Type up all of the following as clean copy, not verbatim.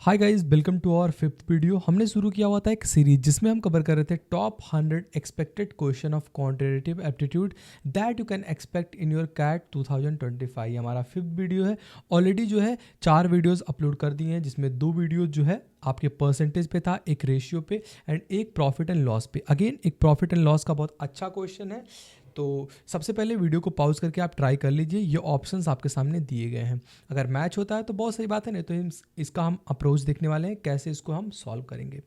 Hi guys, welcome to our fifth video. हमने शुरू किया हुआ था एक सीरीज जिसमें हम कवर कर रहे थे top 100 expected question of quantitative aptitude that you can expect in your CAT 2025। ये हमारा फिफ्थ वीडियो है। ऑलरेडी जो है 4 वीडियोस अपलोड कर दिए हैं, जिसमें 2 वीडियोस जो है आपके परसेंटेज पे था, एक रेशियो पे एंड एक प्रॉफिट एंड लॉस पे। अगेन एक प्रॉफिट एंड लॉस का बहुत अच्छा क्वेश्चन है, तो सबसे पहले वीडियो को पॉज करके आप ट्राई कर लीजिए। ये ऑप्शंस आपके सामने दिए गए हैं, अगर मैच होता है तो बहुत सही बात है, नहीं तो इसका हम अप्रोच देखने वाले हैं, कैसे इसको हम सॉल्व करेंगे।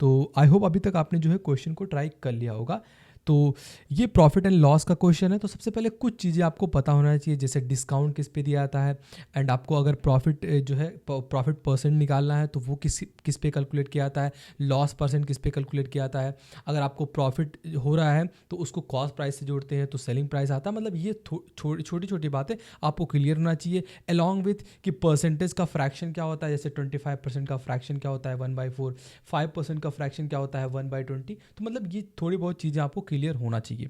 तो आई होप अभी तक आपने जो है क्वेश्चन को ट्राई कर लिया होगा। तो ये प्रॉफिट एंड लॉस का क्वेश्चन है। तो सबसे पहले कुछ चीज़ें आपको पता होना चाहिए, जैसे डिस्काउंट किस पे दिया जाता है एंड आपको अगर प्रॉफिट जो है प्रॉफिट परसेंट निकालना है तो वो किस पे कैलकुलेट किया जाता है, लॉस परसेंट किस पे कैलकुलेट किया जाता है। अगर आपको प्रॉफिट हो रहा है तो उसको कॉस्ट प्राइस से जोड़ते हैं तो सेलिंग प्राइस आता है। मतलब ये छोटी छोटी बातें आपको क्लियर होना चाहिए, अलॉन्ग विथ कि परसेंटेज का फ्रैक्शन क्या होता है। जैसे 25% का फ्रैक्शन क्या होता है 1/4, 5% का फ्रैक्शन क्या होता है 1/20। तो मतलब ये थोड़ी बहुत चीज़ें आपको क्लियर होना चाहिए।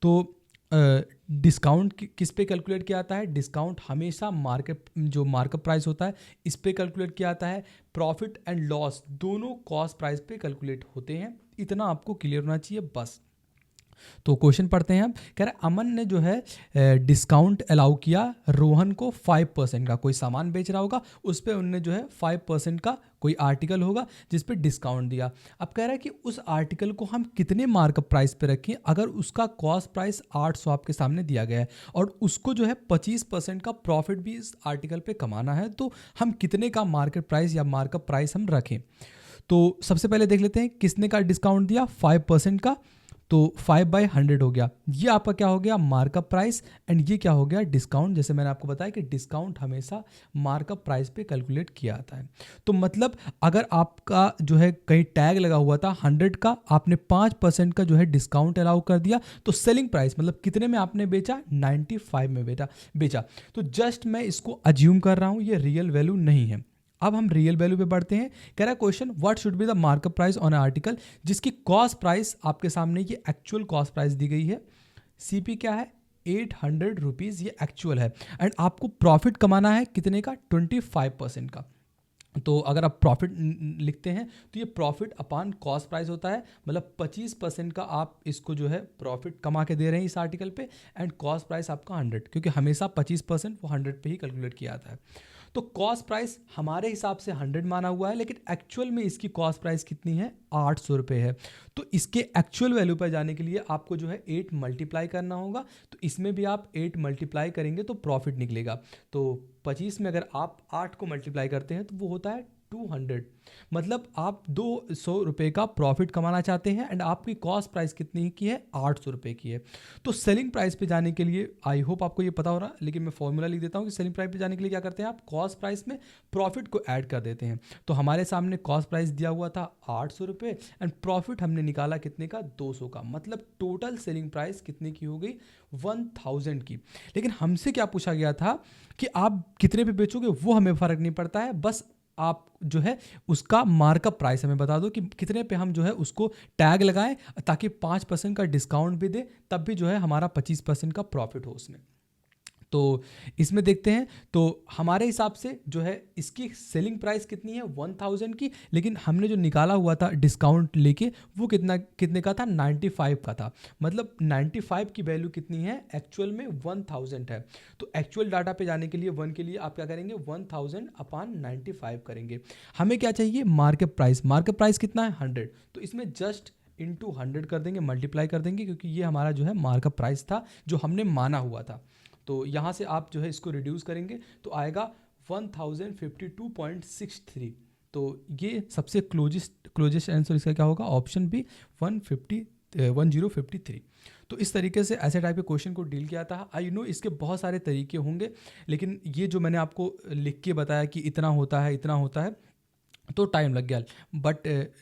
तो डिस्काउंट किस पे कैलकुलेट किया जाता है? डिस्काउंट हमेशा मार्केट प्राइस होता है इस पे कैलकुलेट किया जाता है। प्रॉफिट एंड लॉस दोनों कॉस्ट प्राइस पे कैलकुलेट होते हैं। इतना आपको क्लियर होना चाहिए बस। तो क्वेश्चन पढ़ते हैं। हम कह रहे अमन ने जो है डिस्काउंट अलाउ किया रोहन को 5% का। कोई सामान बेच रहा होगा, उस पर उनने जो है 5% का कोई आर्टिकल होगा जिस पे डिस्काउंट दिया। अब कह रहा है कि उस आर्टिकल को हम कितने मार्कअप प्राइस पे रखें अगर उसका कॉस्ट प्राइस 800 आपके सामने दिया गया है और उसको जो है 25% का प्रॉफिट भी इस आर्टिकल पे कमाना है, तो हम कितने का मार्केट प्राइस या मार्कअप प्राइस हम रखें। तो सबसे पहले देख लेते हैं किसने का डिस्काउंट दिया 5% का। तो 5/100 हो गया, ये आपका क्या हो गया मार्कअप प्राइस एंड ये क्या हो गया डिस्काउंट। जैसे मैंने आपको बताया कि डिस्काउंट हमेशा मार्कअप प्राइस पे कैलकुलेट किया जाता है। तो मतलब अगर आपका जो है कहीं टैग लगा हुआ था 100 का, आपने 5% का जो है डिस्काउंट अलाउ कर दिया, तो सेलिंग प्राइस मतलब कितने में आपने बेचा 95 में बेचा। तो जस्ट मैं इसको अज्यूम कर रहा हूँ, ये रियल वैल्यू नहीं है। अब हम रियल वैल्यू पे बढ़ते हैं। कह रहा है question what should be the markup price on article, जिसकी कॉस्ट प्राइस आपके सामने ये एक्चुअल कॉस्ट प्राइस दी गई है। सीपी क्या है 800 रुपीज़, ये एक्चुअल है एंड आपको प्रॉफिट कमाना है कितने का 25% का। तो अगर आप प्रॉफिट लिखते हैं तो ये प्रॉफिट अपान कॉस्ट प्राइस होता है, मतलब 25% का आप इसको जो है प्रॉफिट कमा के दे रहे हैं इस आर्टिकल पे एंड कॉस्ट प्राइस आपका 100, क्योंकि हमेशा 25% वो 100 पे ही कैलकुलेट किया जाता है। तो कॉस्ट प्राइस हमारे हिसाब से 100 माना हुआ है, लेकिन एक्चुअल में इसकी कॉस्ट प्राइस कितनी है 800 रुपये है। तो इसके एक्चुअल वैल्यू पर जाने के लिए आपको जो है 8 मल्टीप्लाई करना होगा। तो इसमें भी आप 8 मल्टीप्लाई करेंगे तो प्रॉफिट निकलेगा। तो 25 में अगर आप 8 को मल्टीप्लाई करते हैं तो वो होता है 200। मतलब आप 200 रुपये का प्रॉफिट कमाना चाहते हैं एंड आपकी कॉस्ट प्राइस कितनी की है 800 रुपये की है। तो सेलिंग प्राइस पे जाने के लिए आई होप आपको ये पता हो रहा, लेकिन मैं फॉर्मूला लिख देता हूँ कि सेलिंग प्राइस पे जाने के लिए क्या करते हैं, आप कॉस्ट प्राइस में प्रॉफिट को ऐड कर देते हैं। तो हमारे सामने कॉस्ट प्राइस दिया हुआ था 800 रुपये एंड प्रॉफिट हमने निकाला कितने का 200 का, मतलब टोटल सेलिंग प्राइस कितने की हो गई 1000 की। लेकिन हमसे क्या पूछा गया था कि आप कितने पे बेचोगे, वो हमें फ़र्क नहीं पड़ता है, बस आप जो है उसका मार्कअप प्राइस हमें बता दो कि कितने पे हम जो है उसको टैग लगाएं, ताकि 5% का डिस्काउंट भी दे, तब भी जो है हमारा 25% का प्रॉफिट हो उसमें। तो इसमें देखते हैं, तो हमारे हिसाब से जो है इसकी सेलिंग प्राइस कितनी है 1000 की, लेकिन हमने जो निकाला हुआ था डिस्काउंट लेके वो कितने का था 95 का था। मतलब 95 की वैल्यू कितनी है एक्चुअल में 1000 है। तो एक्चुअल डाटा पे जाने के लिए 1 के लिए आप क्या करेंगे 1000 अपान 95 करेंगे। हमें क्या चाहिए मार्केट प्राइस कितना है 100, तो इसमें जस्ट इंटू 100 कर देंगे, मल्टीप्लाई कर देंगे, क्योंकि ये हमारा जो है मार्कअप प्राइस था जो हमने माना हुआ था। तो यहाँ से आप जो है इसको रिड्यूस करेंगे तो आएगा 1052.63। तो ये सबसे क्लोजेस्ट आंसर इसका क्या होगा, ऑप्शन बी 1053। तो इस तरीके से ऐसे टाइप के क्वेश्चन को डील किया था। आई नो इसके बहुत सारे तरीके होंगे, लेकिन ये जो मैंने आपको लिख के बताया कि इतना होता है तो टाइम लग गया। बट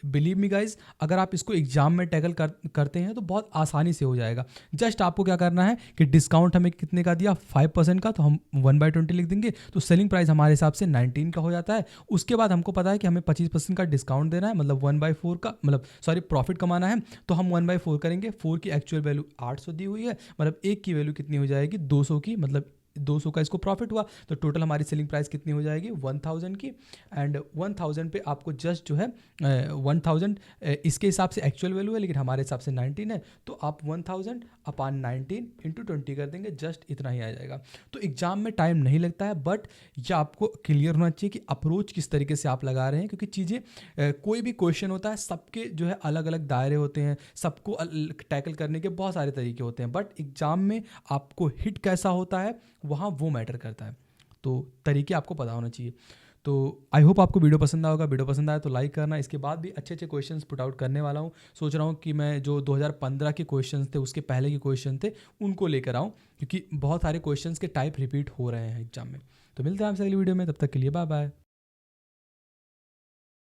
बिलीव मी गाइज, अगर आप इसको एग्जाम में टैकल करते हैं तो बहुत आसानी से हो जाएगा। जस्ट आपको क्या करना है कि डिस्काउंट हमें कितने का दिया 5% का, तो हम 1/20 लिख देंगे, तो सेलिंग प्राइस हमारे हिसाब से 19 का हो जाता है। उसके बाद हमको पता है कि हमें 25% का डिस्काउंट देना है, मतलब 1/4 का, मतलब सॉरी प्रॉफिट कमाना है, तो हम 1/4 करेंगे। 4 की एक्चुअल वैल्यू 800 दी हुई है, मतलब 1 की वैल्यू कितनी हो जाएगी 200 की, मतलब 200 का इसको प्रॉफिट हुआ, तो टोटल हमारी सेलिंग प्राइस कितनी हो जाएगी 1000 की। एंड 1000 पे आपको जस्ट जो है 1000 इसके हिसाब से एक्चुअल वैल्यू है, लेकिन हमारे हिसाब से 19 है, तो आप 1000 अपान 19 इंटू 20 कर देंगे, जस्ट इतना ही आ जाएगा। तो एग्जाम में टाइम नहीं लगता है, बट ये आपको क्लियर होना चाहिए कि अप्रोच किस तरीके से आप लगा रहे हैं, क्योंकि चीज़ें कोई भी क्वेश्चन होता है सबके जो है अलग अलग दायरे होते हैं, सबको टैकल करने के बहुत सारे तरीके होते हैं, बट एग्जाम में आपको हिट कैसा होता है वहाँ वो मैटर करता है। तो तरीके आपको पता होना चाहिए। तो आई होप आपको वीडियो पसंद आएगा। वीडियो पसंद आया तो लाइक करना। इसके बाद भी अच्छे अच्छे क्वेश्चंस पुट आउट करने वाला हूँ। सोच रहा हूँ कि मैं जो 2015 के क्वेश्चंस थे उसके पहले के क्वेश्चन थे उनको लेकर आऊँ, क्योंकि बहुत सारे क्वेश्चंस के टाइप रिपीट हो रहे हैं एग्जाम में। तो मिलते हैं आपसे अगली वीडियो में, तब तक के लिए बाय बाय।